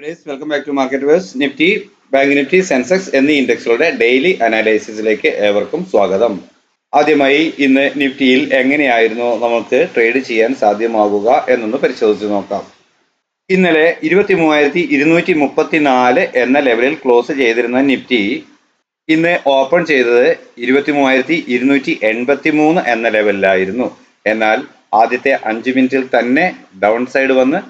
Guys, welcome back to Market Verse. Nifty, Bank Nifty, Sensex എന്നീ ഇൻഡെക്സുകളുടെ daily അനാലിസിസിലേക്ക് ഏവർക്കും സ്വാഗതം. ആദ്യമായി ഇന്ന് നിഫ്റ്റിയിൽ എങ്ങനെയായിരുന്നു നമുക്ക് ട്രേഡ് ചെയ്യാൻ സാധ്യമാകുക എന്നൊന്ന് പരിശോധിച്ച് നോക്കാം. ഇന്നലെ 23,234 എന്ന ലെവലിൽ ക്ലോസ് ചെയ്തിരുന്ന നിഫ്റ്റി ഇന്ന് ഓപ്പൺ ചെയ്തത് 23,283 എന്ന ലെവലിലായിരുന്നു. എന്നാൽ ആദ്യത്തെ 5 മിനിറ്റിൽ തന്നെ ഡൗൺ സൈഡ് വന്ന്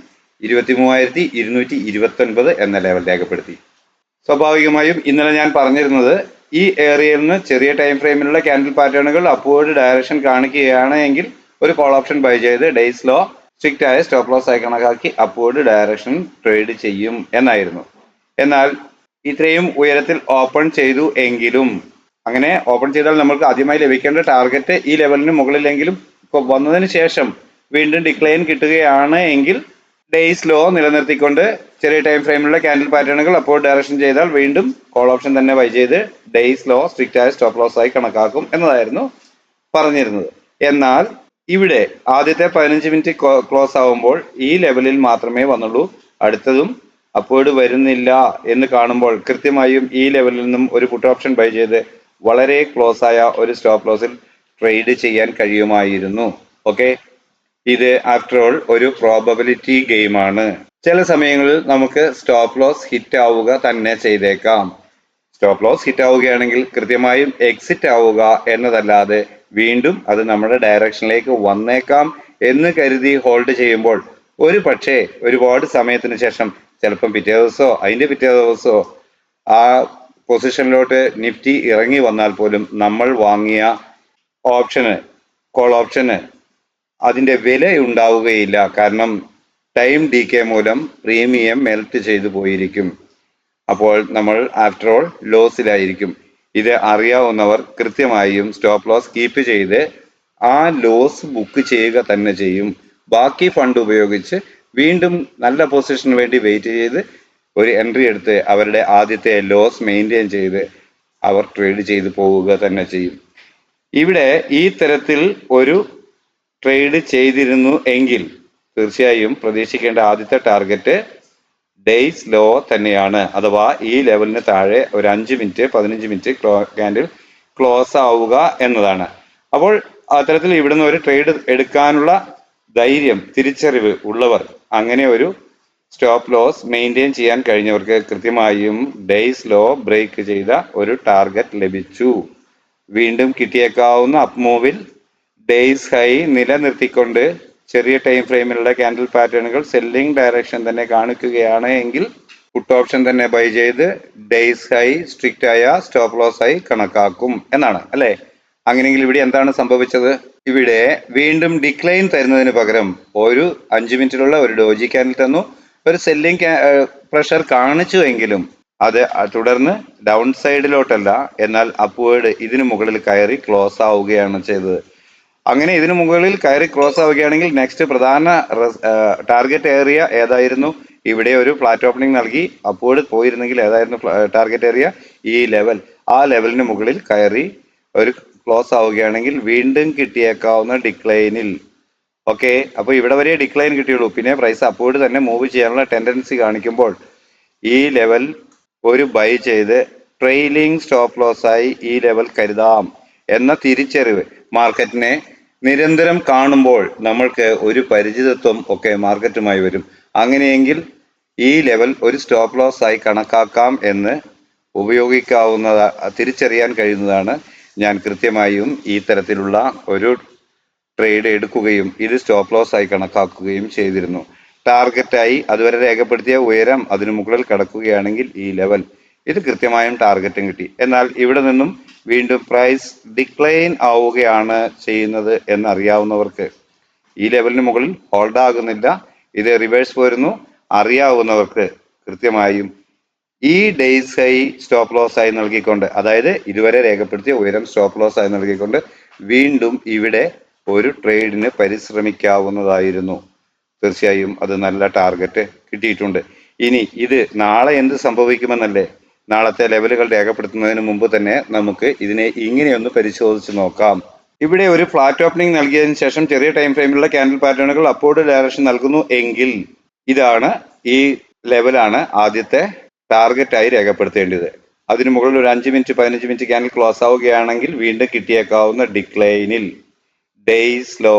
23,229 എന്ന ലെവൽ രേഖപ്പെടുത്തി. സ്വാഭാവികമായും ഇന്നലെ ഞാൻ പറഞ്ഞിരുന്നത് ഈ ഏരിയയിൽ നിന്ന് ചെറിയ ടൈം ഫ്രെയിമിലുള്ള ക്യാൻഡിൽ പാറ്റേണുകൾ അപ്വേർഡ് ഡയറക്ഷൻ കാണിക്കുകയാണ് എങ്കിൽ ഒരു കോൾ ഓപ്ഷൻ ബൈ ചെയ്ത് ഡേയ്സ് ലോ സ്ട്രിക്റ്റ് ആയ സ്റ്റോപ്പ് ലോസ് ആയി കണക്കാക്കി അപ്വേർഡ് ഡയറക്ഷൻ ട്രേഡ് ചെയ്യും എന്നായിരുന്നു. എന്നാൽ ഇത്രയും ഉയരത്തിൽ ഓപ്പൺ ചെയ്തു എങ്കിലും, അങ്ങനെ ഓപ്പൺ ചെയ്താൽ നമുക്ക് ആദ്യമായി ലഭിക്കേണ്ട ടാർഗറ്റ് ഈ ലെവലിന് മുകളിലെങ്കിലും ഇപ്പോൾ വന്നതിന് ശേഷം വീണ്ടും ഡിക്ലൈൻ കിട്ടുകയാണ് എങ്കിൽ ഡേയ്സ് ലോ നിലനിർത്തിക്കൊണ്ട് ചെറിയ ടൈം ഫ്രെയിമിലുള്ള ക്യാൻഡിൽ പാറ്റേണുകൾ അപ്പോൾ ഡയറക്ഷൻ ചെയ്താൽ വീണ്ടും കോൾ ഓപ്ഷൻ തന്നെ ബൈ ചെയ്ത് ഡേയ്സ് ലോ സ്ട്രിക്റ്റ് ആയ സ്റ്റോപ്പ് ലോസ് ആയി കണക്കാക്കും എന്നതായിരുന്നു പറഞ്ഞിരുന്നത്. എന്നാൽ ഇവിടെ ആദ്യത്തെ 15 മിനിറ്റ് ക്ലോസ് ആവുമ്പോൾ ഈ ലെവലിൽ മാത്രമേ വന്നുള്ളൂ. അടുത്തതും അപ്വേർഡ് വരുന്നില്ല എന്ന് കാണുമ്പോൾ കൃത്യമായും ഈ ലെവലിൽ നിന്നും ഒരു പുട്ട് ഓപ്ഷൻ ബൈ ചെയ്ത് വളരെ ക്ലോസ് ആയ ഒരു സ്റ്റോപ്പ് ലോസിൽ ട്രേഡ് ചെയ്യാൻ കഴിയുമായിരുന്നു. ഓക്കെ, ഇത് ആഫ്റ്റർ ഓൾ ഒരു പ്രോബബിലിറ്റി ഗെയിമാണ്. ചില സമയങ്ങളിൽ നമുക്ക് സ്റ്റോപ്പ് ലോസ് ഹിറ്റ് ആവുക തന്നെ ചെയ്തേക്കാം. സ്റ്റോപ്പ് ലോസ് ഹിറ്റ് ആവുകയാണെങ്കിൽ കൃത്യമായും എക്സിറ്റ് ആവുക എന്നതല്ലാതെ വീണ്ടും അത് നമ്മുടെ ഡയറക്ഷനിലേക്ക് വന്നേക്കാം എന്ന് കരുതി ഹോൾഡ് ചെയ്യുമ്പോൾ ഒരു പക്ഷേ ഒരുപാട് സമയത്തിന് ശേഷം ചിലപ്പം പിറ്റേ ദിവസമോ അതിൻ്റെ പിറ്റേ ദിവസമോ ആ പൊസിഷനിലോട്ട് നിഫ്റ്റി ഇറങ്ങി വന്നാൽ പോലും നമ്മൾ വാങ്ങിയ ഓപ്ഷന്, കോൾ ഓപ്ഷന് അതിൻ്റെ വില ഉണ്ടാവുകയില്ല. കാരണം ടൈം ഡീകെ മൂലം പ്രീമിയം മെൽറ്റ് ചെയ്തു പോയിരിക്കും. അപ്പോൾ നമ്മൾ ആഫ്റ്റർ ഓൾ ലോസിലായിരിക്കും. ഇത് അറിയാവുന്നവർ കൃത്യമായും സ്റ്റോപ്പ് ലോസ് കീപ്പ് ചെയ്ത് ആ ലോസ് ബുക്ക് ചെയ്യുക തന്നെ ചെയ്യും. ബാക്കി ഫണ്ട് ഉപയോഗിച്ച് വീണ്ടും നല്ല പൊസിഷന് വേണ്ടി വെയിറ്റ് ചെയ്ത് ഒരു എൻട്രി എടുത്ത് അവരുടെ ആദ്യത്തെ ലോസ് മെയിൻറ്റെയിൻ ചെയ്ത് അവർ ട്രേഡ് ചെയ്ത് പോവുക തന്നെ ചെയ്യും. ഇവിടെ ഈ തരത്തിൽ ഒരു ട്രേഡ് ചെയ്തിരുന്നു എങ്കിൽ തീർച്ചയായും പ്രതീക്ഷിക്കേണ്ട ആദ്യത്തെ ടാർഗറ്റ് ഡേയ്സ് ലോ തന്നെയാണ്. അഥവാ ഈ ലെവലിന് താഴെ ഒരു 5 മിനിറ്റ് 15 മിനിറ്റ് ക്യാൻഡിൽ ക്ലോസ് ആവുക എന്നതാണ്. അപ്പോൾ അത്തരത്തിൽ ഇവിടുന്ന് ഒരു ട്രേഡ് എടുക്കാനുള്ള ധൈര്യം, തിരിച്ചറിവ് ഉള്ളവർ, അങ്ങനെ ഒരു സ്റ്റോപ്പ് ലോസ് മെയിൻറ്റെയിൻ ചെയ്യാൻ കഴിഞ്ഞവർക്ക് കൃത്യമായും ഡേയ്സ് ലോ ബ്രേക്ക് ചെയ്ത ഒരു ടാർഗറ്റ് ലഭിച്ചു. വീണ്ടും കിട്ടിയേക്കാവുന്ന അപ്പ് മൂവിൽ ഡേയ്സ് ഹൈ നിലനിർത്തിക്കൊണ്ട് ചെറിയ ടൈം ഫ്രെയിമിലുള്ള ക്യാൻഡിൽ പാറ്റേണുകൾ സെല്ലിംഗ് ഡയറക്ഷൻ തന്നെ കാണിക്കുകയാണ് എങ്കിൽ പുട്ട് ഓപ്ഷൻ തന്നെ ബൈ ചെയ്ത് ഡേയ്സ് ഹൈ സ്ട്രിക്റ്റ് ആയ സ്റ്റോപ്പ് ലോസ് ആയി കണക്കാക്കും എന്നാണ്, അല്ലേ? അങ്ങനെയെങ്കിൽ ഇവിടെ എന്താണ് സംഭവിച്ചത്? ഇവിടെ വീണ്ടും ഡിക്ലൈൻ തരുന്നതിന് പകരം ഒരു 5 മിനിറ്റിലുള്ള ഒരു ഡോജി ക്യാൻഡിൽ തന്നു, ഒരു സെല്ലിംഗ് പ്രഷർ കാണിച്ചു എങ്കിലും അത് തുടർന്ന് ഡൗൺ സൈഡിലോട്ടല്ല, എന്നാൽ അപ്വേർഡ് ഇതിനു മുകളിൽ കയറി ക്ലോസ് ആവുകയാണ് ചെയ്തത്. അങ്ങനെ ഇതിനു മുകളിൽ കയറി ക്ലോസ് ആവുകയാണെങ്കിൽ നെക്സ്റ്റ് പ്രധാന ടാർഗറ്റ് ഏരിയ ഏതായിരുന്നു? ഇവിടെ ഒരു ഫ്ലാറ്റ് ഓപ്പണിംഗ് നൽകി അപ്വേർഡ് പോയിരുന്നെങ്കിൽ ഏതായിരുന്നു ടാർഗറ്റ് ഏരിയ? ഈ ലെവൽ. ആ ലെവലിന് മുകളിൽ കയറി ഒരു ക്ലോസ് ആവുകയാണെങ്കിൽ വീണ്ടും കിട്ടിയേക്കാവുന്ന ഡിക്ലൈനിൽ. ഓക്കെ, അപ്പോൾ ഇവിടെ വരെ ഡിക്ലൈൻ കിട്ടിയുള്ളൂ. പിന്നെ പ്രൈസ് അപ്വേർഡ് തന്നെ മൂവ് ചെയ്യാനുള്ള ടെൻഡൻസി കാണിക്കുമ്പോൾ ഈ ലെവൽ ഒരു ബൈ ചെയ്ത് ട്രെയിലിംഗ് സ്റ്റോപ്പ് ലോസ് ആയി ഈ ലെവൽ കരുതാം എന്ന തിരിച്ചറിവ് മാർക്കറ്റിനെ നിരന്തരം കാണുമ്പോൾ നമ്മൾക്ക് ഒരു പരിചിതത്വം ഒക്കെ മാർക്കറ്റുമായി വരും. അങ്ങനെയെങ്കിൽ ഈ ലെവൽ ഒരു സ്റ്റോപ്പ് ലോസ് ആയി കണക്കാക്കാം എന്ന് തിരിച്ചറിയാൻ കഴിയുന്നതാണ് ഞാൻ കൃത്യമായും ഈ തരത്തിലുള്ള ഒരു ട്രേഡ് എടുക്കുകയും ഇത് സ്റ്റോപ്പ് ലോസ് ആയി കണക്കാക്കുകയും ചെയ്തിരുന്നു. ടാർഗറ്റായി അതുവരെ രേഖപ്പെടുത്തിയ ഉയരം അതിനു മുകളിൽ കടക്കുകയാണെങ്കിൽ ഈ ലെവൽ, ഇത് കൃത്യമായും ടാർഗറ്റും കിട്ടി. എന്നാൽ ഇവിടെ നിന്നും വീണ്ടും പ്രൈസ് ഡിക്ലൈൻ ആവുകയാണ് ചെയ്യുന്നത് എന്നറിയാവുന്നവർക്ക് ഈ ലെവലിന് മുകളിൽ ഹോൾഡ് ആകുന്നില്ല, ഇത് റിവേഴ്സ് പോരുന്നു അറിയാവുന്നവർക്ക് കൃത്യമായും ഈ ഡേയ്സ് ഹൈ സ്റ്റോപ്പ് ലോസ് ആയി നൽകിക്കൊണ്ട്, അതായത് ഇതുവരെ രേഖപ്പെടുത്തിയ ഉയരം സ്റ്റോപ്പ് ലോസ് ആയി നൽകിക്കൊണ്ട് വീണ്ടും ഇവിടെ ഒരു ട്രേഡിന് പരിശ്രമിക്കാവുന്നതായിരുന്നു. തീർച്ചയായും അത് നല്ല ടാർഗറ്റ് കിട്ടിയിട്ടുണ്ട്. ഇനി ഇത് നാളെ എന്ത് സംഭവിക്കുമെന്നല്ലേ? നാളത്തെ ലെവലുകൾ രേഖപ്പെടുത്തുന്നതിന് മുമ്പ് തന്നെ നമുക്ക് ഇതിനെ ഇങ്ങനെയൊന്ന് പരിശോധിച്ച് നോക്കാം. ഇവിടെ ഒരു ഫ്ലാറ്റ് ഓപ്പണിംഗ് നൽകിയതിനു ശേഷം ചെറിയ ടൈം ഫ്രെയിമിലുള്ള ക്യാൻഡിൽ പാറ്റേണുകൾ അപ്വേർഡ് ഡയറക്ഷൻ നൽകുന്നു എങ്കിൽ ഇതാണ് ഈ ലെവലാണ് ആദ്യത്തെ ടാർഗറ്റായി രേഖപ്പെടുത്തേണ്ടത്. അതിനു മുകളിൽ ഒരു 5 മിനിറ്റ് 15 മിനിറ്റ് ക്യാൻഡിൽ ക്ലോസ് ആവുകയാണെങ്കിൽ വീണ്ടും കിട്ടിയേക്കാവുന്ന ഡിക്ലൈനിൽ ഡേയ്സ് ലോ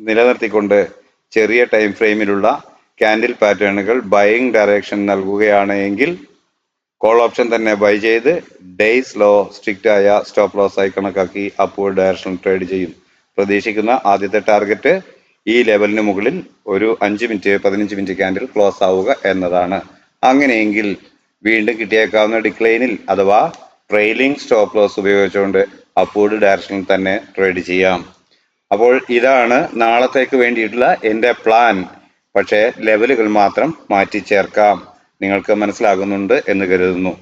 നിലനിർത്തിക്കൊണ്ട് ചെറിയ ടൈം ഫ്രെയിമിലുള്ള ക്യാൻഡിൽ പാറ്റേണുകൾ ബൈയിങ് ഡയറക്ഷൻ നൽകുകയാണ് എങ്കിൽ കോൾ ഓപ്ഷൻ തന്നെ ബൈ ചെയ്ത് ഡേയ്സ് ലോ സ്ട്രിക്റ്റ് ആയ സ്റ്റോപ്പ് ലോസ് ആയി കണക്കാക്കി അപ്വേർഡ് ഡയറക്ഷൻ ട്രേഡ് ചെയ്യും. പ്രതീക്ഷിക്കുന്ന ആദ്യത്തെ ടാർഗറ്റ് ഈ ലെവലിന് മുകളിൽ ഒരു 5 മിനിറ്റ് 15 മിനിറ്റ് ക്യാൻഡിൽ ക്ലോസ് ആവുക എന്നതാണ്. അങ്ങനെയെങ്കിൽ വീണ്ടും കിട്ടിയേക്കാവുന്ന ഡിക്ലൈനിൽ അഥവാ ട്രെയിലിംഗ് സ്റ്റോപ്പ് ലോസ് ഉപയോഗിച്ചുകൊണ്ട് അപ്വേർഡ് ഡയറക്ഷനിൽ തന്നെ ട്രേഡ് ചെയ്യാം. അപ്പോൾ ഇതാണ് നാളത്തേക്ക് വേണ്ടിയിട്ടുള്ള എൻ്റെ പ്ലാൻ. പക്ഷേ ലെവലുകൾ മാത്രം മാറ്റി ചേർക്കാം. നിങ്ങൾക്ക് മനസ്സിലാകുന്നുണ്ട് എന്ന് കരുതുന്നു.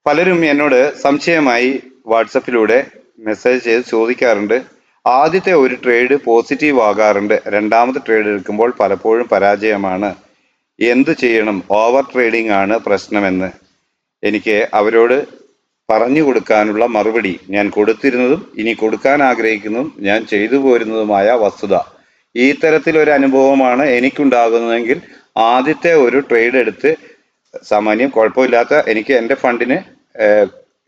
പലരും എന്നോട് സംശയമായി വാട്സപ്പിലൂടെ മെസ്സേജ് ചെയ്ത് ചോദിക്കാറുണ്ട്, ആദ്യത്തെ ഒരു ട്രേഡ് പോസിറ്റീവ് ആകാറുണ്ട്, രണ്ടാമത്തെ ട്രേഡ് എടുക്കുമ്പോൾ പലപ്പോഴും പരാജയമാണ്, എന്ത് ചെയ്യണം, ഓവർ ട്രേഡിംഗ് ആണ് പ്രശ്നമെന്ന്. എനിക്ക് അവരോട് പറഞ്ഞു കൊടുക്കാനുള്ള മറുപടി ഞാൻ കൊടുത്തിരുന്നതും ഇനി കൊടുക്കാൻ ആഗ്രഹിക്കുന്നതും ഞാൻ ചെയ്തു പോരുന്നതുമായ വസ്തുത. ഈ തരത്തിലൊരു അനുഭവമാണ് എനിക്കുണ്ടാകുന്നതെങ്കിൽ ആദ്യത്തെ ഒരു ട്രേഡ് എടുത്ത് സാമാന്യം കുഴപ്പമില്ലാത്ത എനിക്ക് എൻ്റെ ഫണ്ടിന്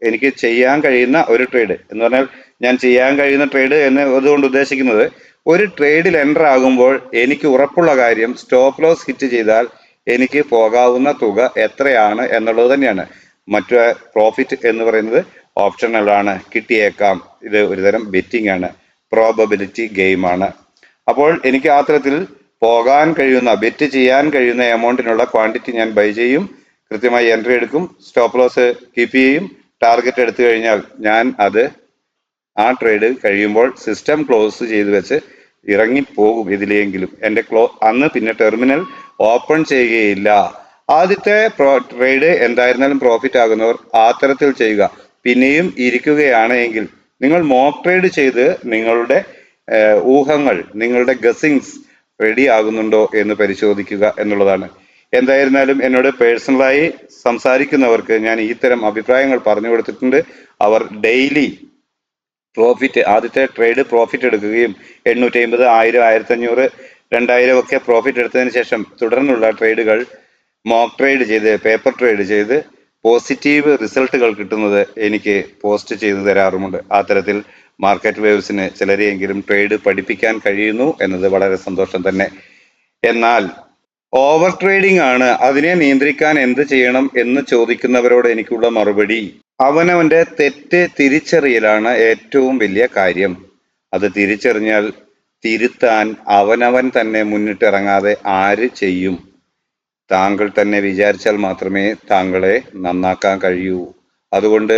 എനിക്ക് ചെയ്യാൻ കഴിയുന്ന ഒരു ട്രേഡ് എന്ന് പറഞ്ഞാൽ ഞാൻ ചെയ്യാൻ കഴിയുന്ന ട്രേഡ് എന്ന് അതുകൊണ്ട് ഉദ്ദേശിക്കുന്നത് ഒരു ട്രേഡിൽ എൻ്റർ ആകുമ്പോൾ എനിക്ക് ഉറപ്പുള്ള കാര്യം സ്റ്റോപ്പ് ലോസ് ഹിറ്റ് ചെയ്താൽ എനിക്ക് പോകാവുന്ന തുക എത്രയാണ് എന്നുള്ളത് തന്നെയാണ്. മറ്റു പ്രോഫിറ്റ് എന്ന് പറയുന്നത് ഓപ്ഷണലാണ്, കിട്ടിയേക്കാം. ഇത് ഒരുതരം ബെറ്റിംഗ് ആണ്, പ്രോബബിലിറ്റി ഗെയിമാണ്. അപ്പോൾ എനിക്ക് ആ തരത്തിൽ പോകാൻ കഴിയുന്ന ബെറ്റ് ചെയ്യാൻ കഴിയുന്ന എമൗണ്ടിനുള്ള ക്വാണ്ടിറ്റി ഞാൻ ബൈ ചെയ്യും, കൃത്യമായി എൻട്രി എടുക്കും, സ്റ്റോപ്പ് ലോസ് കീപ്പ് ചെയ്യും. ടാർഗറ്റ് എടുത്തു കഴിഞ്ഞാൽ ഞാൻ അത് ആ ട്രേഡ് കഴിയുമ്പോൾ സിസ്റ്റം ക്ലോസ് ചെയ്ത് വെച്ച് ഇറങ്ങിപ്പോകും. ഇതിലെങ്കിലും എൻ്റെ അന്ന് പിന്നെ ടെർമിനൽ ഓപ്പൺ ചെയ്യുകയില്ല. ആദ്യത്തെ ട്രേഡ് എന്തായിരുന്നാലും പ്രോഫിറ്റ് ആകുന്നവർ ആ തരത്തിൽ ചെയ്യുക. പിന്നെയും ഇരിക്കുകയാണ് എങ്കിൽ നിങ്ങൾ മോക്ക് ട്രേഡ് ചെയ്ത് നിങ്ങളുടെ ഊഹങ്ങൾ, നിങ്ങളുടെ ഗസിങ്സ് റെഡി ആകുന്നുണ്ടോ എന്ന് പരിശോധിക്കുക എന്നുള്ളതാണ്. എന്തായിരുന്നാലും എന്നോട് പേഴ്സണലായി സംസാരിക്കുന്നവർക്ക് ഞാൻ ഇത്തരം അഭിപ്രായങ്ങൾ പറഞ്ഞു കൊടുത്തിട്ടുണ്ട്. അവർ ഡെയിലി പ്രോഫിറ്റ്, ആദ്യത്തെ ട്രേഡ് പ്രോഫിറ്റ് എടുക്കുകയും 850, 1000, 1500, 2000 ഒക്കെ പ്രോഫിറ്റ് എടുത്തതിന് ശേഷം തുടർന്നുള്ള ട്രേഡുകൾ മോക്ക് ട്രേഡ് ചെയ്ത് പേപ്പർ ട്രേഡ് ചെയ്ത് പോസിറ്റീവ് റിസൾട്ടുകൾ കിട്ടുന്നത് എനിക്ക് പോസ്റ്റ് ചെയ്തു തരാറുമുണ്ട്. ആ തരത്തിൽ മാർക്കറ്റ് വേവ്സിന് ചിലരെയെങ്കിലും ട്രേഡ് പഠിപ്പിക്കാൻ കഴിയുന്നു എന്നത് വളരെ സന്തോഷം തന്നെ. എന്നാൽ ഓവർ ട്രേഡിംഗ് ആണ്, അതിനെ നിയന്ത്രിക്കാൻ എന്ത് ചെയ്യണം എന്ന് ചോദിക്കുന്നവരോട് എനിക്കുള്ള മറുപടി, അവനവന്റെ തെറ്റ് തിരിച്ചറിയലാണ് ഏറ്റവും വലിയ കാര്യം. അത് തിരിച്ചറിഞ്ഞാൽ തിരുത്താൻ അവനവൻ തന്നെ മുന്നിട്ടിറങ്ങാതെ ആര് ചെയ്യും? താങ്കൾ തന്നെ വിചാരിച്ചാൽ മാത്രമേ താങ്കളെ നന്നാക്കാൻ കഴിയൂ. അതുകൊണ്ട്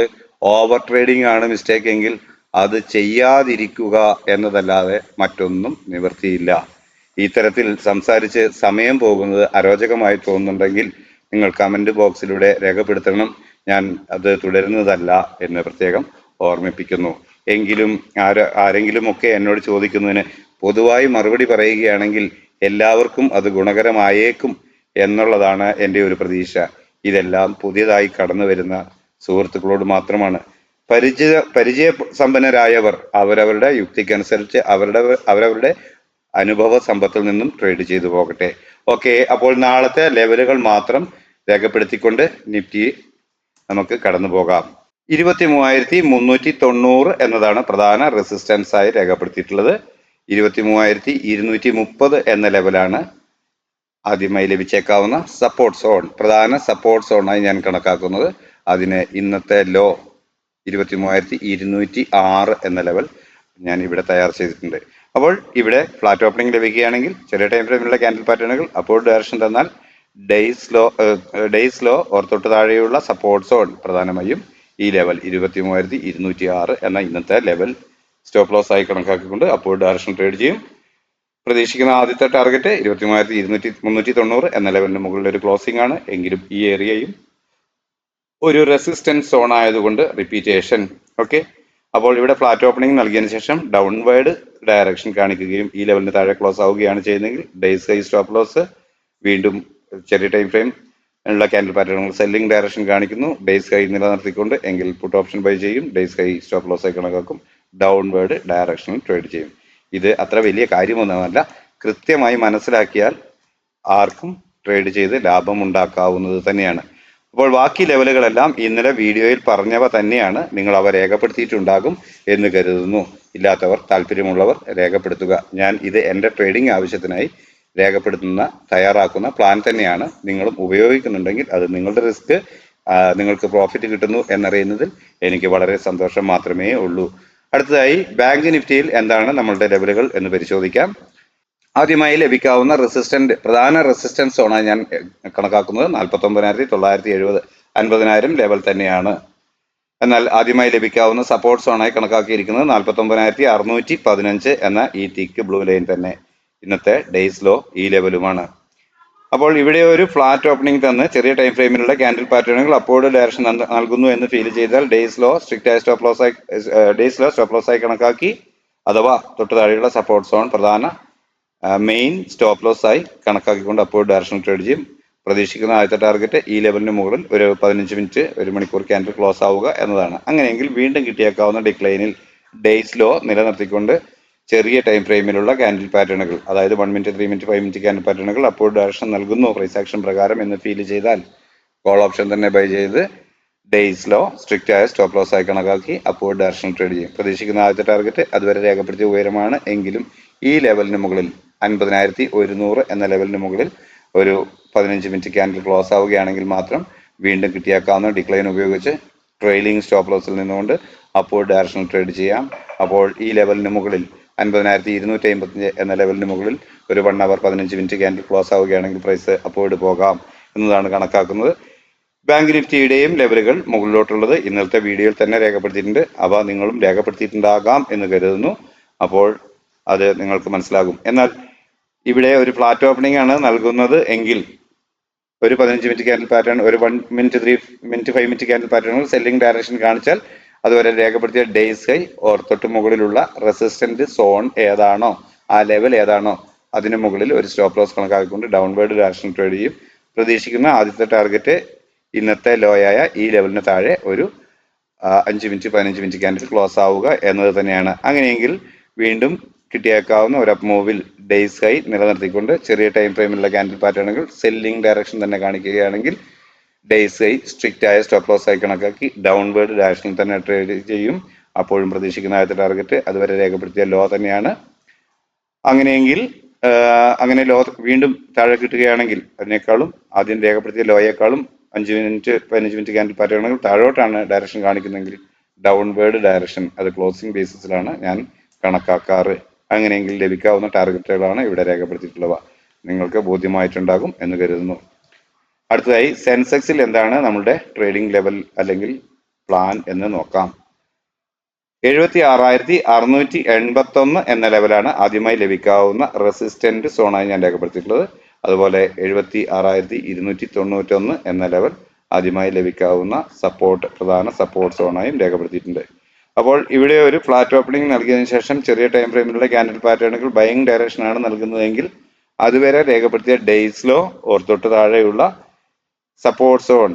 ഓവർ ട്രേഡിംഗ് ആണ് മിസ്റ്റേക്ക് എങ്കിൽ അത് ചെയ്യാതിരിക്കുക എന്നതല്ലാതെ മറ്റൊന്നും നിവൃത്തിയില്ല. ഇത്തരത്തിൽ സംസാരിച്ച് സമയം പോകുന്നത് അരോചകമായി തോന്നുന്നുണ്ടെങ്കിൽ നിങ്ങൾ കമന്റ് ബോക്സിലൂടെ രേഖപ്പെടുത്തണം. ഞാൻ അത് തുടരുന്നതല്ല എന്ന് പ്രത്യേകം ഓർമ്മിപ്പിക്കുന്നു. എങ്കിലും ആരെങ്കിലുമൊക്കെ എന്നോട് ചോദിക്കുന്നതിന് പൊതുവായി മറുപടി പറയുകയാണെങ്കിൽ എല്ലാവർക്കും അത് ഗുണകരമായേക്കും എന്നുള്ളതാണ് എൻ്റെ ഒരു പ്രതീക്ഷ. ഇതെല്ലാം പുതിയതായി കടന്നു വരുന്ന സുഹൃത്തുക്കളോട് മാത്രമാണ്. പരിചയ സമ്പന്നരായവർ അവരവരുടെ യുക്തിക്കനുസരിച്ച് അവരവരുടെ അനുഭവ സമ്പത്തിൽ നിന്നും ട്രേഡ് ചെയ്തു പോകട്ടെ. ഓക്കെ, അപ്പോൾ നാളത്തെ ലെവലുകൾ മാത്രം രേഖപ്പെടുത്തിക്കൊണ്ട് നിഫ്റ്റി നമുക്ക് കടന്നു പോകാം. 23,390 എന്നതാണ് പ്രധാന റെസിസ്റ്റൻസ് ആയി രേഖപ്പെടുത്തിയിട്ടുള്ളത്. 23,230 എന്ന ലെവലാണ് ആദ്യമായി ലഭിച്ചേക്കാവുന്ന സപ്പോർട്ട് സോൺ, പ്രധാന സപ്പോർട്ട് സോണായി ഞാൻ കണക്കാക്കുന്നത്. അതിന് ഇന്നത്തെ ലോ 23,206 എന്ന ലെവൽ ഞാൻ ഇവിടെ തയ്യാർ ചെയ്തിട്ടുണ്ട്. അപ്പോൾ ഇവിടെ ഫ്ലാറ്റ് ഓപ്പണിംഗ് ലഭിക്കുകയാണെങ്കിൽ ചെറിയ ടൈം ഫ്രെയിമിലുള്ള ക്യാൻഡിൽ പാറ്റേണുകൾ അപ്വേർഡ് ഡയറക്ഷൻ തന്നാൽ ഡേയ്സ് ലോ ഓർ തൊട്ട് താഴെയുള്ള സപ്പോർട്ട് സോൺ പ്രധാനമായും ഈ ലെവൽ 23,206 എന്ന ഇന്നത്തെ ലെവൽ സ്റ്റോപ്പ് ലോസ് ആയി കണക്കാക്കിക്കൊണ്ട് അപ്വേർഡ് ഡയറക്ഷൻ ട്രേഡ് ചെയ്യും. പ്രതീക്ഷിക്കുന്ന ആദ്യത്തെ ടാർഗറ്റ് 23,390 എന്ന ലെവലിന് മുകളിൽ ഒരു ക്ലോസിംഗ് ആണ്. എങ്കിലും ഈ ഏരിയയും ഒരു റെസിസ്റ്റൻസ് സോൺ ആയതുകൊണ്ട് റിപ്പീറ്റേഷൻ. ഓക്കെ, അപ്പോൾ ഇവിടെ ഫ്ലാറ്റ് ഓപ്പണിംഗ് നൽകിയതിനു ശേഷം ഡൗൺവേർഡ് ഡയറക്ഷൻ കാണിക്കുകയും ഈ ലെവലിന് താഴെ ക്ലോസ് ആവുകയാണ് ചെയ്യുന്നതെങ്കിൽ ഡേയ്സ് ഹൈ സ്റ്റോപ്പ് ലോസ്, വീണ്ടും ചെറിയ ടൈം ഫ്രെയിം ഉള്ള ക്യാൻഡിൽ പാറ്റേണുകൾ സെല്ലിംഗ് ഡയറക്ഷൻ കാണിക്കുന്നു. ഡേയ്സ് ഹൈ നിലനിർത്തിക്കൊണ്ട് എങ്കിൽ പുട്ട് ഓപ്ഷൻ ബൈ ചെയ്യും. ഡേയ്സ് ഹൈ സ്റ്റോപ്പ് ലോസ് ആയി കണക്കാക്കും. ഡൗൺവേർഡ് ഡയറക്ഷനിൽ ട്രേഡ് ചെയ്യും. ഇത് അത്ര വലിയ കാര്യമൊന്നുമല്ല. കൃത്യമായി മനസ്സിലാക്കിയാൽ ആർക്കും ട്രേഡ് ചെയ്ത് ലാഭം ഉണ്ടാക്കാവുന്നത് തന്നെയാണ്. അപ്പോൾ ബാക്കി ലെവലുകളെല്ലാം ഇന്നലെ വീഡിയോയിൽ പറഞ്ഞവ തന്നെയാണ്. നിങ്ങൾ അവ രേഖപ്പെടുത്തിയിട്ടുണ്ടാകും എന്ന് കരുതുന്നു. ഇല്ലാത്തവർ, താല്പര്യമുള്ളവർ രേഖപ്പെടുത്തുക. ഞാൻ ഇത് എൻ്റെ ട്രേഡിംഗ് ആവശ്യത്തിനായി തയ്യാറാക്കുന്ന പ്ലാൻ തന്നെയാണ്. നിങ്ങളും ഉപയോഗിക്കുന്നുണ്ടെങ്കിൽ അത് നിങ്ങളുടെ റിസ്ക്, നിങ്ങൾക്ക് പ്രോഫിറ്റ് കിട്ടുന്നു എന്നറിയുന്നതിൽ എനിക്ക് വളരെ സന്തോഷം മാത്രമേ ഉള്ളൂ. അടുത്തതായി ബാങ്ക് നിഫ്റ്റിയിൽ എന്താണ് നമ്മളുടെ ലെവലുകൾ എന്ന് പരിശോധിക്കാം. ആദ്യമായി ലഭിക്കാവുന്ന പ്രധാന റെസിസ്റ്റൻസ് സോണായി ഞാൻ കണക്കാക്കുന്നത് 49,970 50,000 ലെവൽ തന്നെയാണ്. എന്നാൽ ആദ്യമായി ലഭിക്കാവുന്ന സപ്പോർട്ട് സോണായി കണക്കാക്കിയിരിക്കുന്നത് 49,615 എന്ന ഈ തിക്ക് ബ്ലൂ ലൈൻ തന്നെ. ഇന്നത്തെ ഡേയ്സ് ലോ ഈ ലെവലുമാണ്. അപ്പോൾ ഇവിടെ ഒരു ഫ്ലാറ്റ് ഓപ്പണിംഗ് തന്ന് ചെറിയ ടൈം ഫ്രെയിമിലുള്ള ക്യാൻഡിൽ പാറ്റേണുകൾ അപ്വേർഡ് ഡയറക്ഷൻ നൽകുന്നു എന്ന് ഫീൽ ചെയ്താൽ ഡേയ്സ് ലോ സ്റ്റോപ്പ് ലോസ് ആയി കണക്കാക്കി, അഥവാ തൊട്ട് താഴെയുള്ള സപ്പോർട്ട് സോൺ പ്രധാന മെയിൻ സ്റ്റോപ്പ് ലോസ് ആയി കണക്കാക്കിക്കൊണ്ട് അപ്വേർഡ് ഡയറക്ഷൻ ട്രേഡ് ചെയ്യും. പ്രതീക്ഷിക്കുന്ന ആദ്യത്തെ ടാർഗറ്റ് ഈ ലെവലിന് മുകളിൽ ഒരു 15 മിനിറ്റ് 1 മണിക്കൂർ ക്യാൻഡിൽ ക്ലോസ് ആവുക എന്നതാണ്. അങ്ങനെയെങ്കിൽ വീണ്ടും കിട്ടിയേക്കാവുന്ന ഡിക്ലൈനിൽ ഡേയ്സ് ലോ നിലനിർത്തിക്കൊണ്ട് ചെറിയ ടൈം ഫ്രെയിമിലുള്ള ക്യാൻഡിൽ പാറ്റേണുകൾ, അതായത് 1 മിനിറ്റ് 3 മിനിറ്റ് 5 മിനിറ്റ് ക്യാൻഡിൽ പാറ്റേണുകൾ അപ്വേർഡ് ഡയറക്ഷൻ നൽകുന്നു പ്രൈസ് ആക്ഷൻ പ്രകാരം എന്ന് ഫീൽ ചെയ്താൽ കോൾ ഓപ്ഷൻ തന്നെ ബൈ ചെയ്ത് ഡേയ്സ് ലോ സ്ട്രിക്റ്റ് ആയ സ്റ്റോപ്പ് ലോസ് ആയി കണക്കാക്കി അപ്വേർഡ് ഡയറക്ഷൻ ട്രേഡ് ചെയ്യും. പ്രതീക്ഷിക്കുന്ന ആദ്യത്തെ ടാർഗറ്റ് അതുവരെ രേഖപ്പെടുത്തിയ ഉയരമാണ് എങ്കിലും ഈ ലെവലിന് മുകളിൽ 50,100 എന്ന ലെവലിന് മുകളിൽ ഒരു 15 മിനിറ്റ് ക്യാൻഡിൽ ക്ലോസ് ആവുകയാണെങ്കിൽ മാത്രം വീണ്ടും കിട്ടിയേക്കാവുന്ന ഡിക്ലൈൻ ഉപയോഗിച്ച് ട്രെയിലിംഗ് സ്റ്റോപ്പ് ലോസിൽ നിന്നുകൊണ്ട് അപ്വേർഡ് ഡയറക്ഷൻ ട്രേഡ് ചെയ്യാം. അപ്പോൾ ഈ ലെവലിന് മുകളിൽ 50,255 എന്ന ലെവലിന് മുകളിൽ ഒരു 1 അവർ 15 മിനിറ്റ് ക്യാൻഡിൽ ക്ലോസ് ആവുകയാണെങ്കിൽ പ്രൈസ് അപ്വേർഡ് പോകാം എന്നതാണ് കണക്കാക്കുന്നത്. ബാങ്ക് നിഫ്റ്റിയുടെയും ലെവലുകൾ മുകളിലോട്ടുള്ളത് ഇന്നലത്തെ വീഡിയോയിൽ തന്നെ രേഖപ്പെടുത്തിയിട്ടുണ്ട്. അവ നിങ്ങളും രേഖപ്പെടുത്തിയിട്ടുണ്ടാകാം എന്ന് കരുതുന്നു. അപ്പോൾ അത് നിങ്ങൾക്ക് മനസ്സിലാകും. എന്നാൽ ഇവിടെ ഒരു ഫ്ലാറ്റ് ഓപ്പണിംഗ് ആണ് നൽകുന്നത് എങ്കിൽ ഒരു 15 മിനിറ്റ് ക്യാൻഡിൽ പാറ്റേൺ, ഒരു 1 മിനിറ്റ് 3 മിനിറ്റ് 5 മിനിറ്റ് ക്യാൻഡിൽ പാറ്റേണുകൾ സെല്ലിംഗ് ഡയറക്ഷൻ കാണിച്ചാൽ അതുവരെ രേഖപ്പെടുത്തിയ ഡേയ്സ് ഹൈ ഓർ തൊട്ട് മുകളിലുള്ള റെസിസ്റ്റന്റ് സോൺ ഏതാണോ, ആ ലെവൽ ഏതാണോ അതിന് മുകളിൽ ഒരു സ്റ്റോപ്പ് ലോസ് കണക്കാക്കിക്കൊണ്ട് ഡൗൺവേർഡ് ഡയറക്ഷൻ ട്രേഡ് ചെയ്യും. പ്രതീക്ഷിക്കുന്ന ആദ്യത്തെ ടാർഗറ്റ് ഇന്നത്തെ ലോയായ ഈ ലെവലിന് താഴെ ഒരു 5 മിനിറ്റ് 15 മിനിറ്റ് ക്യാൻഡിൽ ക്ലോസ് ആവുക എന്നത് തന്നെയാണ്. അങ്ങനെയെങ്കിൽ വീണ്ടും കിട്ടിയേക്കാവുന്ന ഒരു അപ്പ് മൂവിൽ ഡേയ്സ് ഹൈ നിലനിർത്തിക്കൊണ്ട് ചെറിയ ടൈം ഫ്രെയിമിലുള്ള ക്യാൻഡിൽ പാറ്റേണുകൾ സെല്ലിംഗ് ഡയറക്ഷൻ തന്നെ കാണിക്കുകയാണെങ്കിൽ ഡേയ്സ് ഹൈ സ്ട്രിക്റ്റ് ആയ സ്റ്റോപ്പ് ലോസ് ആയി കണക്കാക്കി ഡൗൺവേർഡ് ഡയറക്ഷനിൽ തന്നെ ട്രേഡ് ചെയ്യും. അപ്പോഴും പ്രതീക്ഷിക്കുന്ന ആദ്യത്തെ ടാർഗറ്റ് അതുവരെ രേഖപ്പെടുത്തിയ ലോ തന്നെയാണ്. അങ്ങനെയെങ്കിൽ അങ്ങനെ ലോ വീണ്ടും താഴെ കിട്ടുകയാണെങ്കിൽ അതിനേക്കാളും ആദ്യം രേഖപ്പെടുത്തിയ ലോയേക്കാളും 5 മിനിറ്റ് 15 മിനിറ്റ് ക്യാൻഡിൽ പാറ്റേണുകൾ താഴോട്ടാണ് ഡയറക്ഷൻ കാണിക്കുന്നതെങ്കിൽ ഡൗൺവേർഡ് ഡയറക്ഷൻ അത് ക്ലോസിംഗ് ബേസിസിലാണ് ഞാൻ കണക്കാക്കാറ്. അങ്ങനെയെങ്കിൽ ലഭിക്കാവുന്ന ടാർഗറ്റുകളാണ് ഇവിടെ രേഖപ്പെടുത്തിയിട്ടുള്ളവ. നിങ്ങൾക്ക് ബോധ്യമായിട്ടുണ്ടാകും എന്ന് കരുതുന്നു. അടുത്തതായി സെൻസെക്സിൽ എന്താണ് നമ്മുടെ ട്രേഡിംഗ് ലെവൽ അല്ലെങ്കിൽ പ്ലാൻ എന്ന് നോക്കാം. 76,681 എന്ന ലെവലാണ് ആദ്യമായി ലഭിക്കാവുന്ന റെസിസ്റ്റന്റ് സോണായി ഞാൻ രേഖപ്പെടുത്തിയിട്ടുള്ളത്. അതുപോലെ 76,291 എന്ന ലെവൽ ആദ്യമായി ലഭിക്കാവുന്ന പ്രധാന സപ്പോർട്ട് സോണായും രേഖപ്പെടുത്തിയിട്ടുണ്ട്. അപ്പോൾ ഇവിടെ ഒരു ഫ്ലാറ്റ് ഓപ്പണിംഗ് നൽകിയതിനു ശേഷം ചെറിയ ടൈം ഫ്രെയിമിലുള്ള ക്യാൻഡിൽ പാറ്റേണുകൾ ബൈയിങ് ഡയറക്ഷനാണ് നൽകുന്നതെങ്കിൽ അതുവരെ രേഖപ്പെടുത്തിയ ഡേയ്സ് ലോ ഓർ തൊട്ട് താഴെയുള്ള സപ്പോർട്ട് സോൺ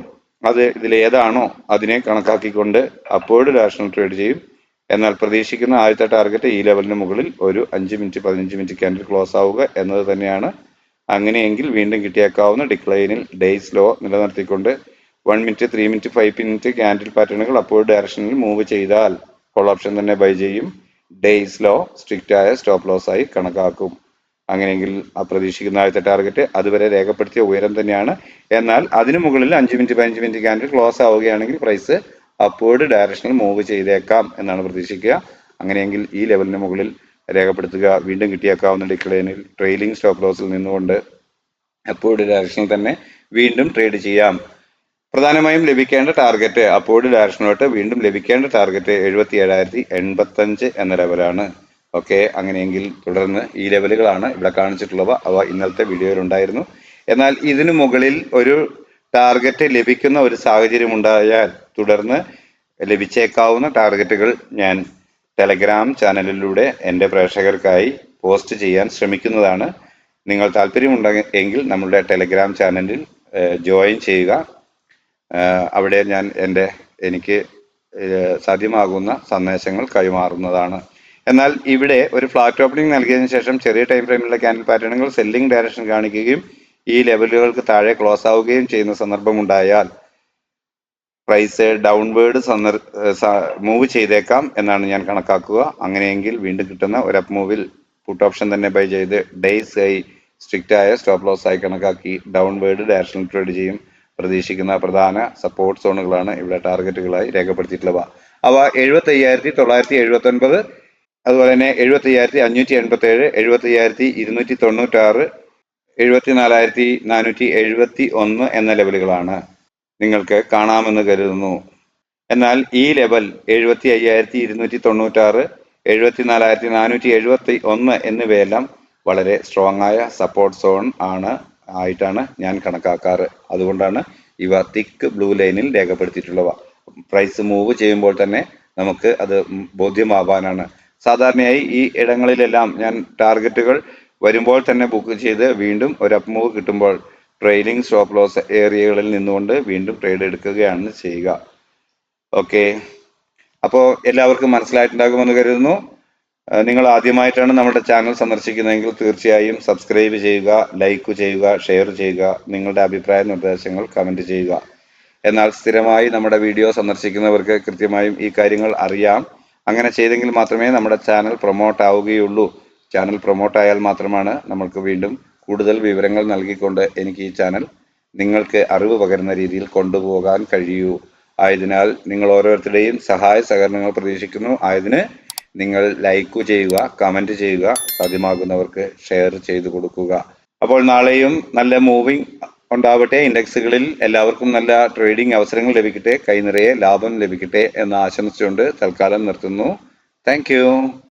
അത് ഇതിലേതാണോ അതിനെ കണക്കാക്കിക്കൊണ്ട് അപ്വേർഡ് ഡയറക്ഷണൽ ട്രേഡ് ചെയ്യും. എന്നാൽ പ്രതീക്ഷിക്കുന്ന ആദ്യത്തെ ടാർഗറ്റ് ഈ ലെവലിന് മുകളിൽ ഒരു 5 മിനിറ്റ് 15 മിനിറ്റ് ക്യാൻഡിൽ ക്ലോസ് ആവുക എന്നത് തന്നെയാണ്. അങ്ങനെയെങ്കിൽ വീണ്ടും കിട്ടിയേക്കാവുന്ന ഡിക്ലൈനിൽ ഡേയ്സ് ലോ നിലനിർത്തിക്കൊണ്ട് 1 മിനിറ്റ് 3 മിനിറ്റ് 5 മിനിറ്റ് ക്യാൻഡിൽ പാറ്റേണുകൾ അപ്വേർഡ് ഡയറക്ഷനിൽ മൂവ് ചെയ്താൽ കോൾ ഓപ്ഷൻ തന്നെ ബൈ ചെയ്യും. ഡേയ്സ് ലോ സ്ട്രിക്റ്റ് ആയ സ്റ്റോപ്പ് ലോസ് ആയി കണക്കാക്കും. അങ്ങനെയെങ്കിൽ പ്രതീക്ഷിക്കുന്ന ആദ്യത്തെ ടാർഗറ്റ് അതുവരെ രേഖപ്പെടുത്തിയ ഉയരം തന്നെയാണ്. എന്നാൽ അതിനു മുകളിൽ 5 മിനിറ്റ് 15 മിനിറ്റ് ക്യാൻഡിൽ ക്ലോസ് ആവുകയാണെങ്കിൽ പ്രൈസ് അപ്വേർഡ് ഡയറക്ഷനിൽ മൂവ് ചെയ്തേക്കാം എന്നാണ് പ്രതീക്ഷിക്കുക. അങ്ങനെയെങ്കിൽ ഈ ലെവലിന് മുകളിൽ രേഖപ്പെടുത്തുക. വീണ്ടും കിട്ടിയേക്കാവുന്ന ഡിക്ലൈനിൽ ട്രെയിലിംഗ് സ്റ്റോപ്പ് ലോസിൽ നിന്നുകൊണ്ട് അപ്വേർഡ് ഡയറക്ഷനിൽ തന്നെ വീണ്ടും ട്രേഡ് ചെയ്യാം. പ്രധാനമായും ലഭിക്കേണ്ട ടാർഗറ്റ് അപ്വേർഡ് ഡയറക്ഷനിലോട്ട് വീണ്ടും ലഭിക്കേണ്ട ടാർഗറ്റ് 77,085 എന്ന ലെവലാണ്. ഓക്കെ, അങ്ങനെയെങ്കിൽ തുടർന്ന് ഈ ലെവലുകളാണ് ഇവിടെ കാണിച്ചിട്ടുള്ളവ. അവ ഇന്നലത്തെ വീഡിയോയിൽ ഉണ്ടായിരുന്നു. എന്നാൽ ഇതിനു മുകളിൽ ഒരു ടാർഗറ്റ് ലഭിക്കുന്ന ഒരു സാഹചര്യം ഉണ്ടായാൽ തുടർന്ന് ലഭിച്ചേക്കാവുന്ന ടാർഗറ്റുകൾ ഞാൻ ടെലഗ്രാം ചാനലിലൂടെ എൻ്റെ പ്രേക്ഷകർക്കായി പോസ്റ്റ് ചെയ്യാൻ ശ്രമിക്കുന്നതാണ്. നിങ്ങൾ താല്പര്യമുണ്ടെങ്കിൽ നമ്മളുടെ ടെലഗ്രാം ചാനലിൽ ജോയിൻ ചെയ്യുക. അവിടെ ഞാൻ എനിക്ക് സാധ്യമാകുന്ന സന്ദേശങ്ങൾ കൈമാറുന്നതാണ്. എന്നാൽ ഇവിടെ ഒരു ഫ്ലാറ്റ് ഓപ്പണിംഗ് നൽകിയതിനു ശേഷം ചെറിയ ടൈം ഫ്രെയിമിലുള്ള ക്യാൻഡിൽ പാറ്റേണുകൾ സെല്ലിംഗ് ഡയറക്ഷൻ കാണിക്കുകയും ഈ ലെവലുകൾക്ക് താഴെ ക്ലോസ് ആവുകയും ചെയ്യുന്ന സന്ദർഭമുണ്ടായാൽ പ്രൈസ് ഡൗൺവേർഡ് മൂവ് ചെയ്തേക്കാം എന്നാണ് ഞാൻ കണക്കാക്കുക. അങ്ങനെയെങ്കിൽ വീണ്ടും കിട്ടുന്ന ഒരു അപ്പ് മൂവിൽ പുട്ട് ഓപ്ഷൻ തന്നെ ബൈ ചെയ്ത് ഡേയ്സ് ആയി സ്ട്രിക്റ്റ് ആയ സ്റ്റോപ്പ് ലോസ് ആയി കണക്കാക്കി ഡൗൺവേർഡ് ഡയറക്ഷണൽ ട്രേഡ് ചെയ്യും. പ്രതീക്ഷിക്കുന്ന പ്രധാന സപ്പോർട്ട് സോണുകളാണ് ഇവിടെ ടാർഗറ്റുകളായി രേഖപ്പെടുത്തിയിട്ടുള്ളവ. അവ 75,979, അതുപോലെ തന്നെ 75,587, 75,296, 74,471 എന്ന ലെവലുകളാണ് നിങ്ങൾക്ക് കാണാമെന്ന് കരുതുന്നു. എന്നാൽ ഈ ലെവൽ 75,296, 74,471 എന്നിവയെല്ലാം വളരെ സ്ട്രോങ് ആയ സപ്പോർട്ട് സോൺ ആയിട്ടാണ് ഞാൻ കണക്കാക്കാറ്. അതുകൊണ്ടാണ് ഇവ തിക്ക് ബ്ലൂ ലൈനിൽ രേഖപ്പെടുത്തിയിട്ടുള്ളവ. പ്രൈസ് മൂവ് ചെയ്യുമ്പോൾ തന്നെ നമുക്ക് അത് ബോധ്യമാവാനാണ്. സാധാരണയായി ഈ ഇടങ്ങളിലെല്ലാം ഞാൻ ടാർഗറ്റുകൾ വരുമ്പോൾ തന്നെ ബുക്ക് ചെയ്ത് വീണ്ടും ഒരു അപ്പ് മൂവ് കിട്ടുമ്പോൾ ട്രെയിലിംഗ് സ്റ്റോപ്പ് ലോസ് ഏരിയകളിൽ നിന്നുകൊണ്ട് വീണ്ടും ട്രേഡ് എടുക്കുകയാണ് ചെയ്യുക. ഓക്കെ, അപ്പോൾ എല്ലാവർക്കും മനസ്സിലായിട്ടുണ്ടാകുമെന്ന് കരുതുന്നു. നിങ്ങൾ ആദ്യമായിട്ടാണ് നമ്മുടെ ചാനൽ സന്ദർശിക്കുന്നതെങ്കിൽ തീർച്ചയായും സബ്സ്ക്രൈബ് ചെയ്യുക, ലൈക്ക് ചെയ്യുക, ഷെയർ ചെയ്യുക, നിങ്ങളുടെ അഭിപ്രായ നിർദ്ദേശങ്ങൾ കമൻറ്റ് ചെയ്യുക. എന്നാൽ സ്ഥിരമായി നമ്മുടെ വീഡിയോ സന്ദർശിക്കുന്നവർക്ക് കൃത്യമായും ഈ കാര്യങ്ങൾ അറിയാം. അങ്ങനെ ചെയ്തെങ്കിൽ മാത്രമേ നമ്മുടെ ചാനൽ പ്രൊമോട്ട് ആവുകയുള്ളൂ. ചാനൽ പ്രൊമോട്ട് ആയാൽ മാത്രമാണ് നമ്മൾക്ക് വീണ്ടും കൂടുതൽ വിവരങ്ങൾ നൽകിക്കൊണ്ട് എനിക്ക് ഈ ചാനൽ നിങ്ങൾക്ക് അറിവ് പകരുന്ന രീതിയിൽ കൊണ്ടുപോകാൻ കഴിയൂ. ആയതിനാൽ നിങ്ങൾ ഓരോരുത്തരുടെയും സഹായ സഹകരണങ്ങൾ പ്രതീക്ഷിക്കുന്നു. ആയതിന് നിങ്ങൾ ലൈക്ക് ചെയ്യുക, കമൻറ്റ് ചെയ്യുക, സാധ്യമാകുന്നവർക്ക് ഷെയർ ചെയ്തു കൊടുക്കുക. അപ്പോൾ നാളെയും നല്ല മൂവിങ് ഉണ്ടാവട്ടെ. ഇൻഡെക്സുകളിൽ എല്ലാവർക്കും നല്ല ട്രേഡിംഗ് അവസരങ്ങൾ ലഭിക്കട്ടെ, കൈനിറയെ ലാഭം ലഭിക്കട്ടെ എന്ന് ആശംസിച്ചുകൊണ്ട് തൽക്കാലം നിർത്തുന്നു. താങ്ക്